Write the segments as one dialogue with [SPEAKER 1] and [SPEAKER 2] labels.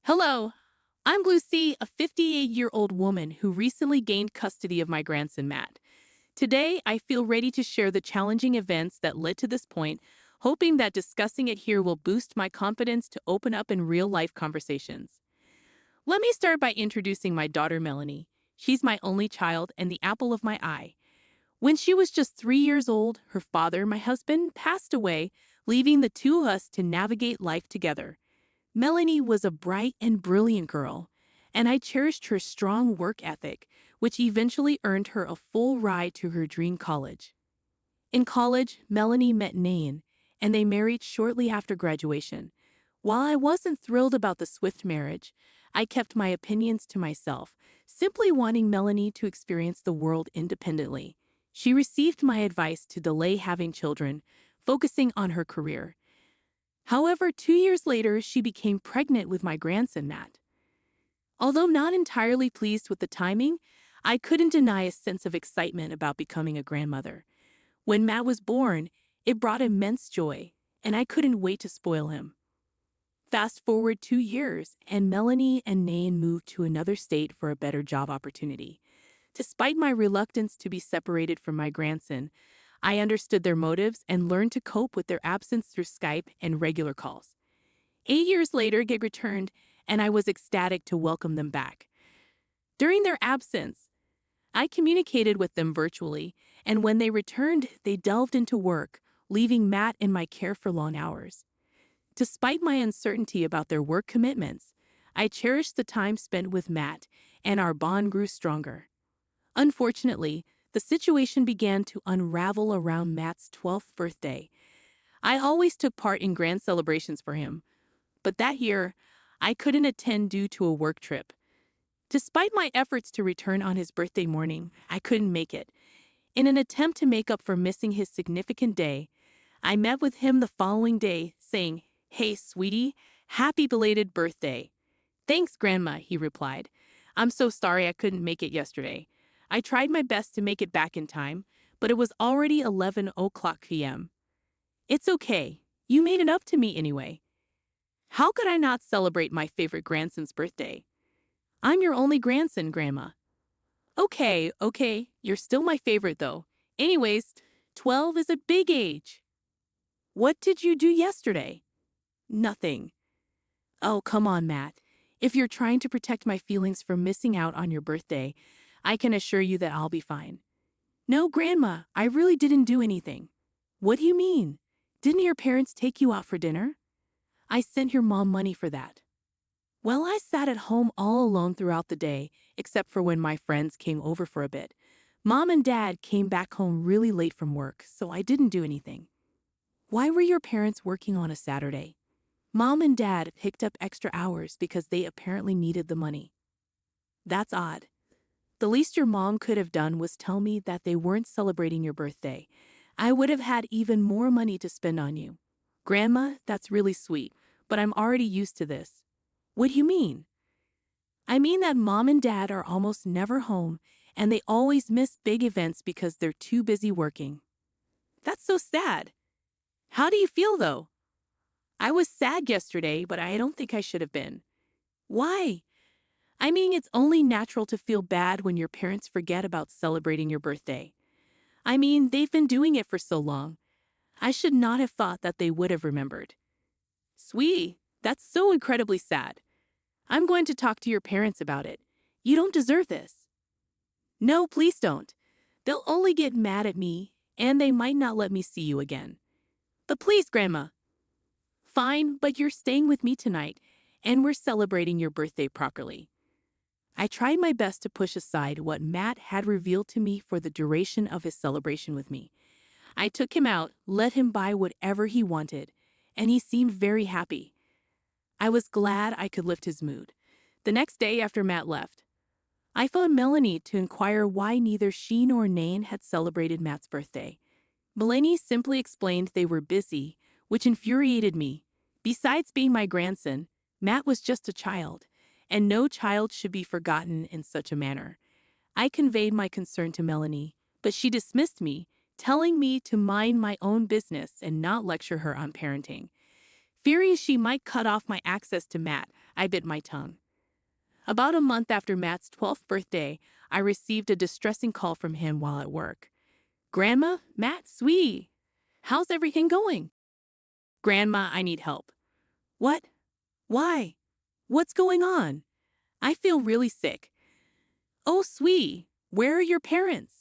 [SPEAKER 1] Hello, I'm Lucy, a 58-year-old woman who recently gained custody of my grandson Matt. Today, I feel ready to share the challenging events that led to this point, hoping that discussing it here will boost my confidence to open up in real-life conversations. Let me start by introducing my daughter Melanie. She's my only child and the apple of my eye. When she was just 3 years old, her father, my husband, passed away, leaving the two of us to navigate life together. Melanie was a bright and brilliant girl, and I cherished her strong work ethic, which eventually earned her a full ride to her dream college. In college, Melanie met Nain, and they married shortly after graduation. While I wasn't thrilled about the swift marriage, I kept my opinions to myself, simply wanting Melanie to experience the world independently. She received my advice to delay having children, focusing on her career. However, 2 years later, she became pregnant with my grandson, Matt. Although not entirely pleased with the timing, I couldn't deny a sense of excitement about becoming a grandmother. When Matt was born, it brought immense joy, and I couldn't wait to spoil him. Fast forward 2 years, and Melanie and Nain moved to another state for a better job opportunity. Despite my reluctance to be separated from my grandson, I understood their motives and learned to cope with their absence through Skype and regular calls. 8 years later, Gig returned, and I was ecstatic to welcome them back. During their absence, I communicated with them virtually, and when they returned, they delved into work, leaving Matt in my care for long hours. Despite my uncertainty about their work commitments, I cherished the time spent with Matt, and our bond grew stronger. Unfortunately, the situation began to unravel around Matt's 12th birthday. I always took part in grand celebrations for him, but that year, I couldn't attend due to a work trip. Despite my efforts to return on his birthday morning, I couldn't make it. In an attempt to make up for missing his significant day, I met with him the following day, saying, "Hey, sweetie, happy belated birthday." "Thanks, Grandma," he replied. "I'm so sorry I couldn't make it yesterday. I tried my best to make it back in time, but it was already 11 o'clock p.m. It's okay. You made it up to me anyway. How could I not celebrate my favorite grandson's birthday? I'm your only grandson, Grandma." Okay, you're still my favorite though. Anyways, 12 is a big age. What did you do yesterday? Nothing. Oh, come on, Matt. If you're trying to protect my feelings from missing out on your birthday, I can assure you that I'll be fine. No, Grandma, I really didn't do anything. What do you mean? Didn't your parents take you out for dinner? I sent your mom money for that. Well, I sat at home all alone throughout the day, except for when my friends came over for a bit. Mom and Dad came back home really late from work, so I didn't do anything. Why were your parents working on a Saturday? Mom and Dad picked up extra hours because they apparently needed the money. That's odd. The least your mom could have done was tell me that they weren't celebrating your birthday. I would have had even more money to spend on you. Grandma, that's really sweet, but I'm already used to this. What do you mean? I mean that Mom and Dad are almost never home, and they always miss big events because they're too busy working. That's so sad. How do you feel, though? I was sad yesterday, but I don't think I should have been. Why? I mean, it's only natural to feel bad when your parents forget about celebrating your birthday. I mean, they've been doing it for so long. I should not have thought that they would have remembered. Sweetie, that's so incredibly sad. I'm going to talk to your parents about it. You don't deserve this. No, please don't. They'll only get mad at me, and they might not let me see you again. But please, Grandma. Fine, but you're staying with me tonight, and we're celebrating your birthday properly. I tried my best to push aside what Matt had revealed to me for the duration of his celebration with me. I took him out, let him buy whatever he wanted, and he seemed very happy. I was glad I could lift his mood. The next day after Matt left, I phoned Melanie to inquire why neither she nor Nain had celebrated Matt's birthday. Melanie simply explained they were busy, which infuriated me. Besides being my grandson, Matt was just a child, and no child should be forgotten in such a manner. I conveyed my concern to Melanie, but she dismissed me, telling me to mind my own business and not lecture her on parenting. Fearing she might cut off my access to Matt, I bit my tongue. About a month after Matt's 12th birthday, I received a distressing call from him while at work. Grandma, Matt, sweetie, how's everything going? Grandma, I need help. What? Why? What's going on? I feel really sick. Oh, sweetie, where are your parents?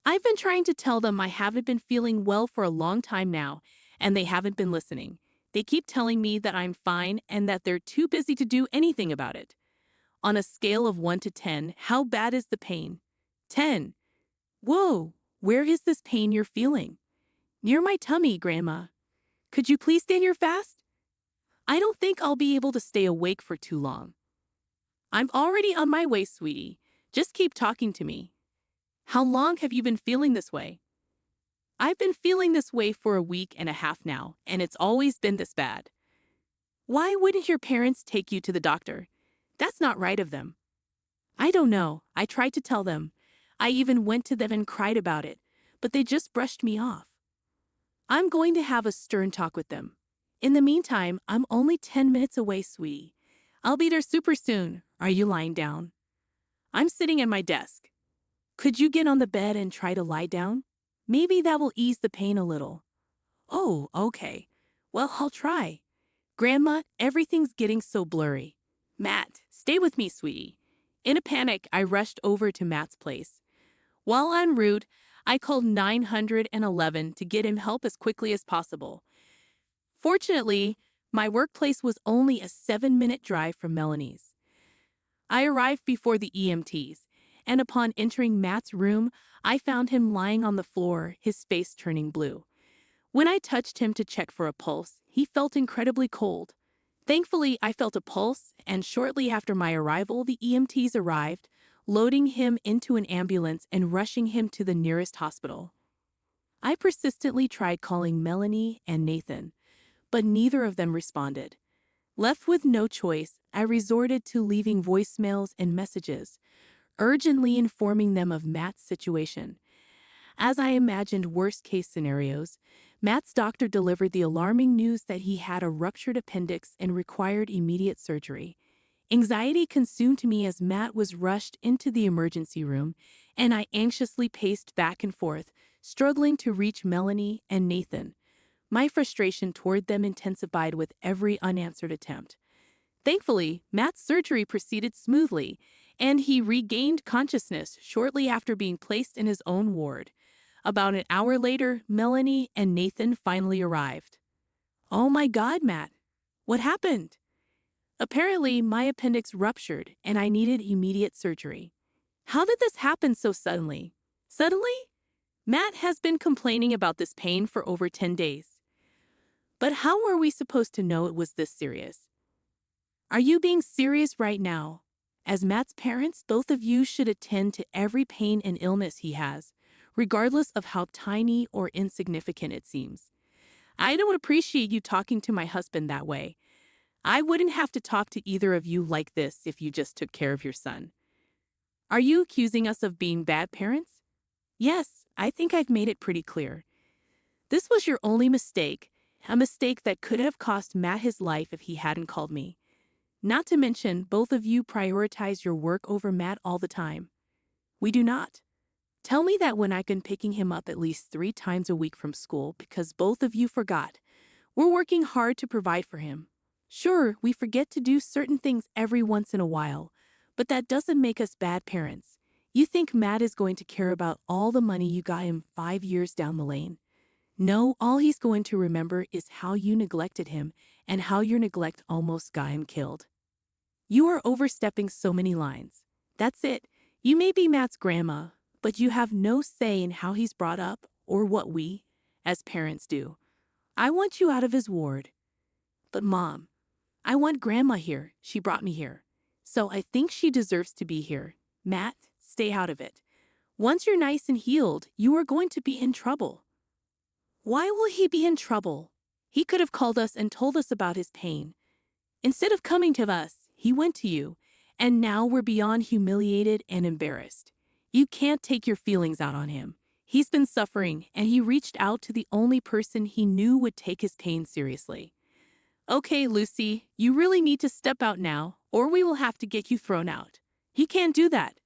[SPEAKER 1] I've been trying to tell them I haven't been feeling well for a long time now, and they haven't been listening. They keep telling me that I'm fine and that they're too busy to do anything about it. On a scale of 1 to 10, how bad is the pain? 10. Whoa, where is this pain you're feeling? Near my tummy, Grandma. Could you please stand your fast? I don't think I'll be able to stay awake for too long. I'm already on my way, sweetie. Just keep talking to me. How long have you been feeling this way? I've been feeling this way for a week and a half now, and it's always been this bad. Why wouldn't your parents take you to the doctor? That's not right of them. I don't know. I tried to tell them. I even went to them and cried about it, but they just brushed me off. I'm going to have a stern talk with them. In the meantime, I'm only 10 minutes away, sweetie. I'll be there super soon. Are you lying down? I'm sitting at my desk. Could you get on the bed and try to lie down? Maybe that will ease the pain a little. Oh, okay. Well, I'll try. Grandma, everything's getting so blurry. Matt, stay with me, sweetie. In a panic, I rushed over to Matt's place. While en route, I called 911 to get him help as quickly as possible. Fortunately, my workplace was only a 7-minute drive from Melanie's. I arrived before the EMTs, and upon entering Matt's room, I found him lying on the floor, his face turning blue. When I touched him to check for a pulse, he felt incredibly cold. Thankfully, I felt a pulse, and shortly after my arrival, the EMTs arrived, loading him into an ambulance and rushing him to the nearest hospital. I persistently tried calling Melanie and Nathan, but neither of them responded. Left with no choice, I resorted to leaving voicemails and messages, urgently informing them of Matt's situation. As I imagined worst-case scenarios, Matt's doctor delivered the alarming news that he had a ruptured appendix and required immediate surgery. Anxiety consumed me as Matt was rushed into the emergency room, and I anxiously paced back and forth, struggling to reach Melanie and Nathan. My frustration toward them intensified with every unanswered attempt. Thankfully, Matt's surgery proceeded smoothly, and he regained consciousness shortly after being placed in his own ward. About an hour later, Melanie and Nathan finally arrived. Oh my God, Matt. What happened? Apparently, my appendix ruptured and I needed immediate surgery. How did this happen so suddenly? Suddenly? Matt has been complaining about this pain for over 10 days. But how were we supposed to know it was this serious? Are you being serious right now? As Matt's parents, both of you should attend to every pain and illness he has, regardless of how tiny or insignificant it seems. I don't appreciate you talking to my husband that way. I wouldn't have to talk to either of you like this if you just took care of your son. Are you accusing us of being bad parents? Yes, I think I've made it pretty clear. This was your only mistake, a mistake that could have cost Matt his life if he hadn't called me. Not to mention, both of you prioritize your work over Matt all the time. We do not. Tell me that when I've been picking him up at least 3 times a week from school because both of you forgot. We're working hard to provide for him. Sure, we forget to do certain things every once in a while, but that doesn't make us bad parents. You think Matt is going to care about all the money you got him 5 years down the lane? No, all he's going to remember is how you neglected him and how your neglect almost got him killed. You are overstepping so many lines. That's it. You may be Matt's grandma, but you have no say in how he's brought up or what we, as parents, do. I want you out of his ward. But Mom, I want Grandma here. She brought me here. So I think she deserves to be here. Matt, stay out of it. Once you're nice and healed, you are going to be in trouble. Why will he be in trouble? He could have called us and told us about his pain. Instead of coming to us, he went to you, and now we're beyond humiliated and embarrassed. You can't take your feelings out on him. He's been suffering, and he reached out to the only person he knew would take his pain seriously. Okay, Lucy, you really need to step out now, or we will have to get you thrown out. He can't do that.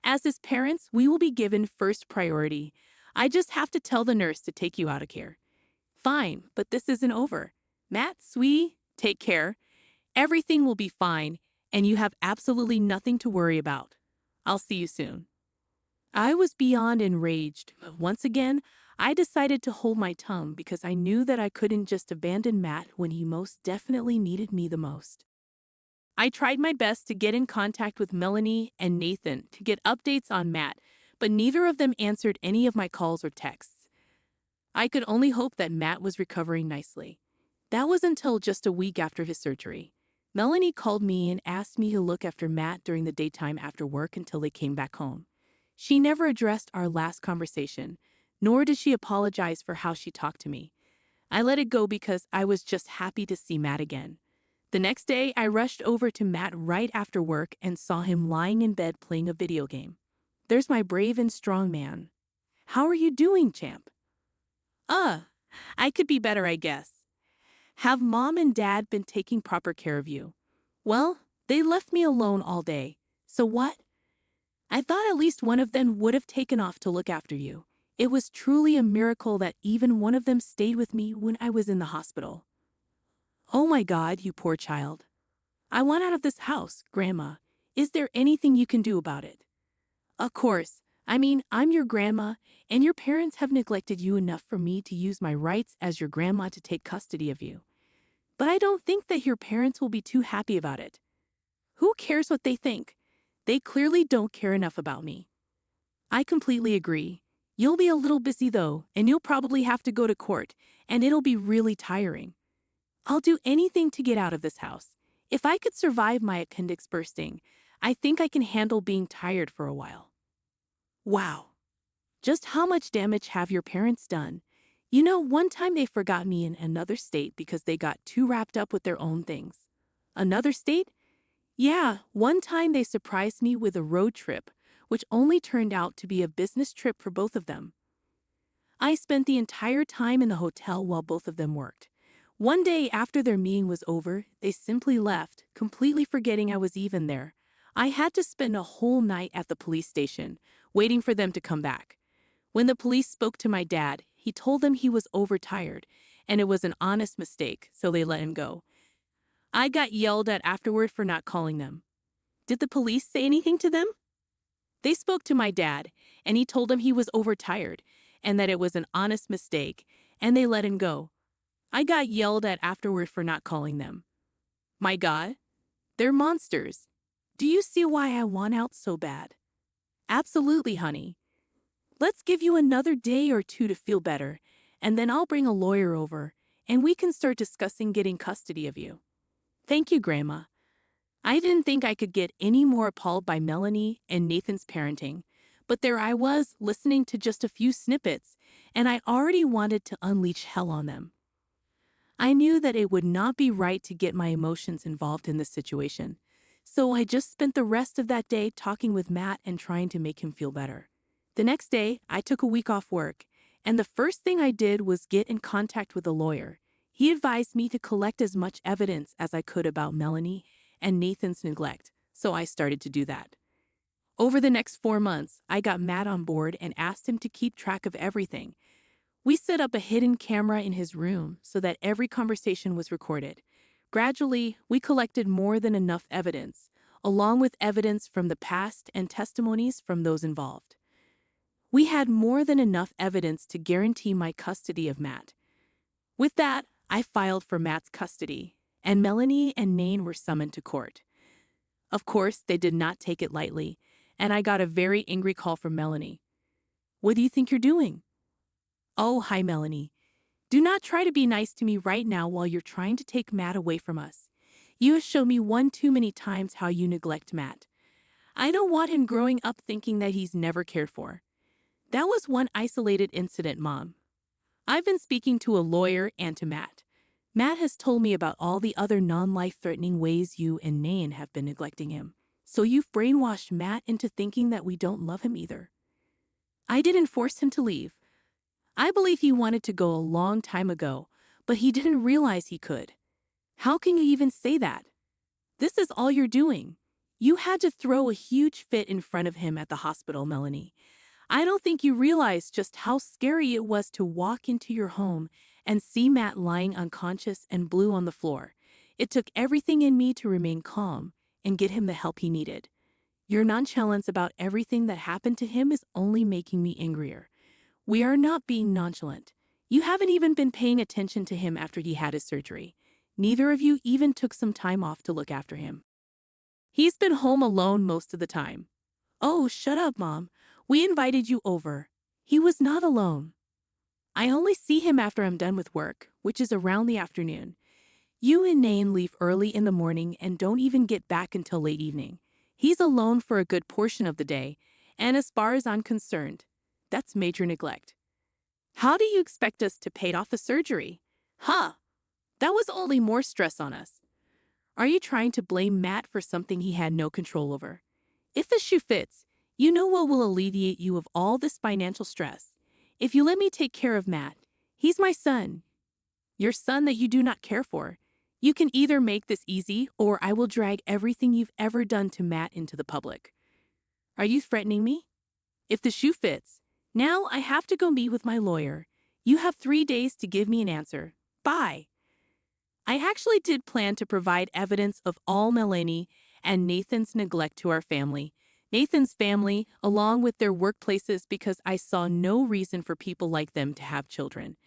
[SPEAKER 1] As his parents, we will be given first priority. I just have to tell the nurse to take you out of here. Fine, but this isn't over. Matt, sweetie, take care. Everything will be fine, and you have absolutely nothing to worry about. I'll see you soon. I was beyond enraged, but once again, I decided to hold my tongue because I knew that I couldn't just abandon Matt when he most definitely needed me the most. I tried my best to get in contact with Melanie and Nathan to get updates on Matt, but neither of them answered any of my calls or texts. I could only hope that Matt was recovering nicely. That was until just a week after his surgery. Melanie called me and asked me to look after Matt during the daytime after work until they came back home. She never addressed our last conversation, nor did she apologize for how she talked to me. I let it go because I was just happy to see Matt again. The next day, I rushed over to Matt right after work and saw him lying in bed playing a video game. There's my brave and strong man. How are you doing, champ? Uh, I could be better, I guess. Have mom and dad been taking proper care of you? Well, they left me alone all day. So what? I thought at least one of them would have taken off to look after you. It was truly a miracle that even one of them stayed with me when I was in the hospital. Oh my God, you poor child. I want out of this house, Grandma. Is there anything you can do about it? Of course. I'm your grandma, and your parents have neglected you enough for me to use my rights as your grandma to take custody of you. But I don't think that your parents will be too happy about it. Who cares what they think? They clearly don't care enough about me. I completely agree. You'll be a little busy though, and you'll probably have to go to court, and it'll be really tiring. I'll do anything to get out of this house. If I could survive my appendix bursting, I think I can handle being tired for a while. Wow. Just how much damage have your parents done? You know, one time they forgot me in another state because they got too wrapped up with their own things. Another state? Yeah, one time they surprised me with a road trip, which only turned out to be a business trip for both of them. I spent the entire time in the hotel while both of them worked. One day after their meeting was over, they simply left, completely forgetting I was even there. I had to spend a whole night at the police station, waiting for them to come back. When the police spoke to my dad, he told them he was overtired, and it was an honest mistake, so they let him go. I got yelled at afterward for not calling them. Did the police say anything to them? They spoke to my dad, and he told them he was overtired, and that it was an honest mistake, and they let him go. I got yelled at afterward for not calling them. My God, they're monsters. Do you see why I want out so bad? Absolutely, honey. Let's give you another day or two to feel better, and then I'll bring a lawyer over, and we can start discussing getting custody of you. Thank you, Grandma. I didn't think I could get any more appalled by Melanie and Nathan's parenting, but there I was, listening to just a few snippets, and I already wanted to unleash hell on them. I knew that it would not be right to get my emotions involved in this situation, so I just spent the rest of that day talking with Matt and trying to make him feel better. The next day, I took a week off work, and the first thing I did was get in contact with a lawyer. He advised me to collect as much evidence as I could about Melanie and Nathan's neglect, so I started to do that. Over the next 4 months, I got Matt on board and asked him to keep track of everything. We set up a hidden camera in his room so that every conversation was recorded. Gradually, we collected more than enough evidence, along with evidence from the past and testimonies from those involved. We had more than enough evidence to guarantee my custody of Matt. With that, I filed for Matt's custody, and Melanie and Nain were summoned to court. Of course, they did not take it lightly, and I got a very angry call from Melanie. What do you think you're doing? Oh, hi, Melanie. Do not try to be nice to me right now while you're trying to take Matt away from us. You have shown me one too many times how you neglect Matt. I don't want him growing up thinking that he's never cared for. That was one isolated incident, Mom. I've been speaking to a lawyer and to Matt. Matt has told me about all the other non-life-threatening ways you and Nain have been neglecting him. So you've brainwashed Matt into thinking that we don't love him either. I didn't force him to leave. I believe he wanted to go a long time ago, but he didn't realize he could. How can you even say that? This is all you're doing. You had to throw a huge fit in front of him at the hospital, Melanie. I don't think you realize just how scary it was to walk into your home and see Matt lying unconscious and blue on the floor. It took everything in me to remain calm and get him the help he needed. Your nonchalance about everything that happened to him is only making me angrier. We are not being nonchalant. You haven't even been paying attention to him after he had his surgery. Neither of you even took some time off to look after him. He's been home alone most of the time. Oh, shut up, Mom. We invited you over. He was not alone. I only see him after I'm done with work, which is around the afternoon. You and Nain leave early in the morning and don't even get back until late evening. He's alone for a good portion of the day, and as far as I'm concerned, that's major neglect. How do you expect us to pay off the surgery? Huh, that was only more stress on us. Are you trying to blame Matt for something he had no control over? If the shoe fits, you know what will alleviate you of all this financial stress. If you let me take care of Matt, he's my son, your son that you do not care for. You can either make this easy or I will drag everything you've ever done to Matt into the public. Are you threatening me? If the shoe fits, now I have to go meet with my lawyer. You have 3 days to give me an answer. Bye. I actually did plan to provide evidence of all Melanie and Nathan's neglect to our family. Nathan's family, along with their workplaces, because I saw no reason for people like them to have children.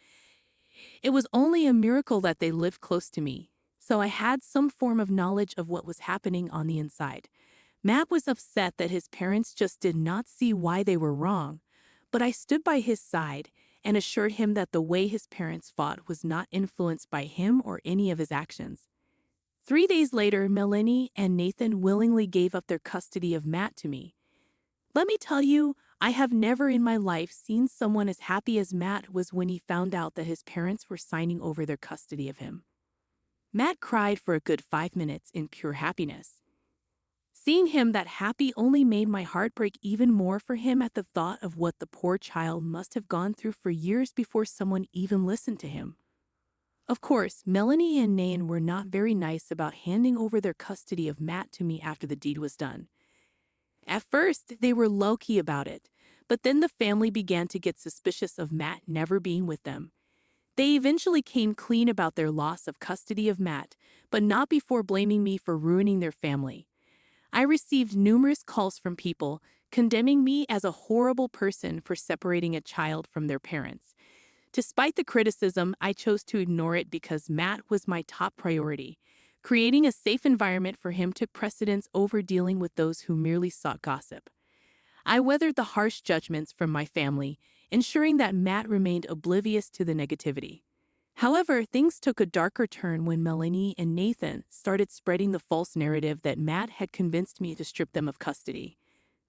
[SPEAKER 1] It was only a miracle that they lived close to me, so I had some form of knowledge of what was happening on the inside. Matt was upset that his parents just did not see why they were wrong, but I stood by his side and assured him that the way his parents fought was not influenced by him or any of his actions. 3 days later, Melanie and Nathan willingly gave up their custody of Matt to me. Let me tell you, I have never in my life seen someone as happy as Matt was when he found out that his parents were signing over their custody of him. Matt cried for a good 5 minutes in pure happiness. Seeing him that happy only made my heart break even more for him at the thought of what the poor child must have gone through for years before someone even listened to him. Of course, Melanie and Nain were not very nice about handing over their custody of Matt to me after the deed was done. At first, they were low-key about it, but then the family began to get suspicious of Matt never being with them. They eventually came clean about their loss of custody of Matt, but not before blaming me for ruining their family. I received numerous calls from people condemning me as a horrible person for separating a child from their parents. Despite the criticism, I chose to ignore it because Matt was my top priority. Creating a safe environment for him took precedence over dealing with those who merely sought gossip. I weathered the harsh judgments from my family, ensuring that Matt remained oblivious to the negativity. However, things took a darker turn when Melanie and Nathan started spreading the false narrative that Matt had convinced me to strip them of custody.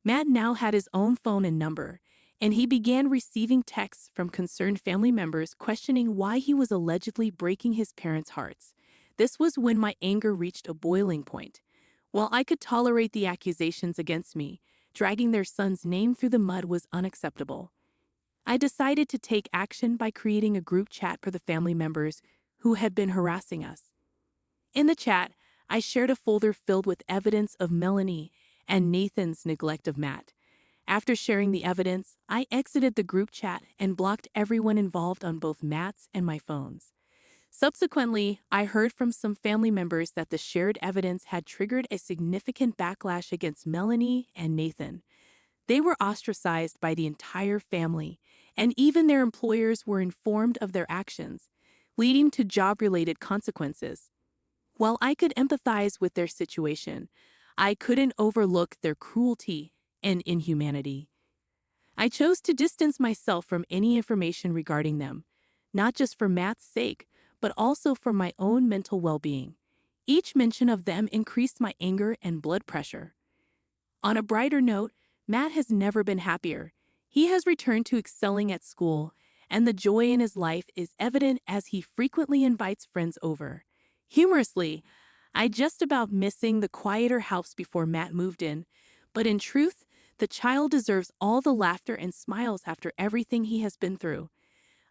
[SPEAKER 1] Matt now had his own phone and number, and he began receiving texts from concerned family members questioning why he was allegedly breaking his parents' hearts. This was when my anger reached a boiling point. While I could tolerate the accusations against me, dragging their son's name through the mud was unacceptable. I decided to take action by creating a group chat for the family members who had been harassing us. In the chat, I shared a folder filled with evidence of Melanie and Nathan's neglect of Matt. After sharing the evidence, I exited the group chat and blocked everyone involved on both Matt's and my phones. Subsequently, I heard from some family members that the shared evidence had triggered a significant backlash against Melanie and Nathan. They were ostracized by the entire family, and even their employers were informed of their actions, leading to job-related consequences. While I could empathize with their situation, I couldn't overlook their cruelty and inhumanity. I chose to distance myself from any information regarding them, not just for Matt's sake, but also for my own mental well-being. Each mention of them increased my anger and blood pressure. On a brighter note, Matt has never been happier. He has returned to excelling at school, and the joy in his life is evident as he frequently invites friends over. Humorously, I just about missing the quieter house before Matt moved in, but in truth, the child deserves all the laughter and smiles after everything he has been through.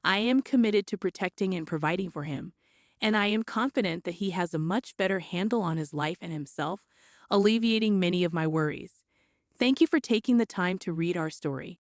[SPEAKER 1] I am committed to protecting and providing for him, and I am confident that he has a much better handle on his life and himself, alleviating many of my worries. Thank you for taking the time to read our story.